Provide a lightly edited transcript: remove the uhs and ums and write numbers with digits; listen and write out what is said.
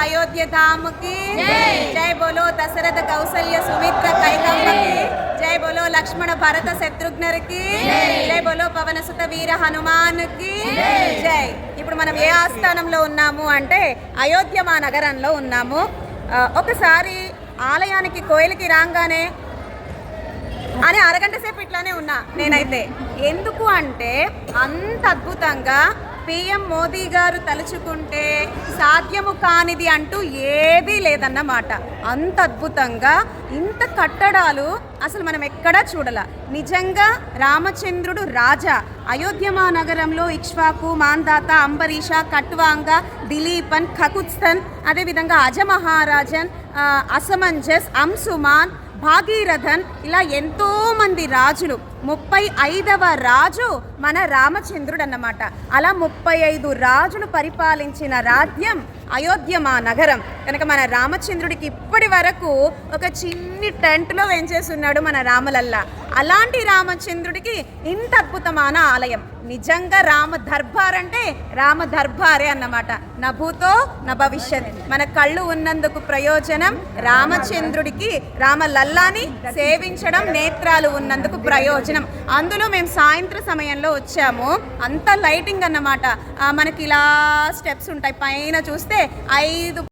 अयोध्या धाम की जय बोलो दशरथ कौशल्य सुमित्र कैकंब की जय बोलो लक्ष्मण भरत शत्रुघ्न की जय बोलो पवन सुत वीर हनुमान की जय। ఇప్పుడు మనం ఏ ఆస్థానంలో ఉన్నాము అంటే అయోధ్య మా నగరంలో ఉన్నాము. ఒకసారి ఆలయానికి కోయిలకి రాగానే అని అరగంట సేపు ఇట్లానే ఉన్నా నేనైతే. ఎందుకు అంటే అంత అద్భుతంగా పిఎం మోదీ గారు తలుచుకుంటే సాధ్యము కానిది అంటూ ఏదీ లేదన్నమాట. అంత అద్భుతంగా ఇంత కట్టడాలు అసలు మనం ఎక్కడా చూడాల. నిజంగా రామచంద్రుడు రాజా. అయోధ్యమా నగరంలో ఇక్ష్వాకు, మాందాత, అంబరీష, కట్వాంగ, దిలీపన్, ఖకుత్స్థన్, అదేవిధంగా అజమహారాజన్, అసమంజస్, అంశుమాన్, భాగీరథన్, ఇలా ఎంతోమంది రాజులు. 35వ రాజు మన రామచంద్రుడు అన్నమాట. అలా 35 రాజులు పరిపాలించిన రాజ్యం అయోధ్య మా నగరం. కనుక మన రామచంద్రుడికి ఇప్పటి వరకు ఒక చిన్ని టెంట్లో వెంచేస్తున్నాడు మన రామలల్లా. అలాంటి రామచంద్రుడికి ఇంత అద్భుతమైన ఆలయం. నిజంగా రామ దర్బార్ అంటే రామ దర్బారే అన్నమాట. నభూతో న భవిష్యత్. మన కళ్ళు ఉన్నందుకు ప్రయోజనం, రామచంద్రుడికి రామలల్లాని సేవించడం నేత్రాలు ఉన్నందుకు ప్రయోజనం. అందులో మేము సాయంత్రం సమయంలో వచ్చాము. అంత లైటింగ్ అన్నమాట. మనకి ఇలా స్టెప్స్ ఉంటాయి. పైన చూస్తే 5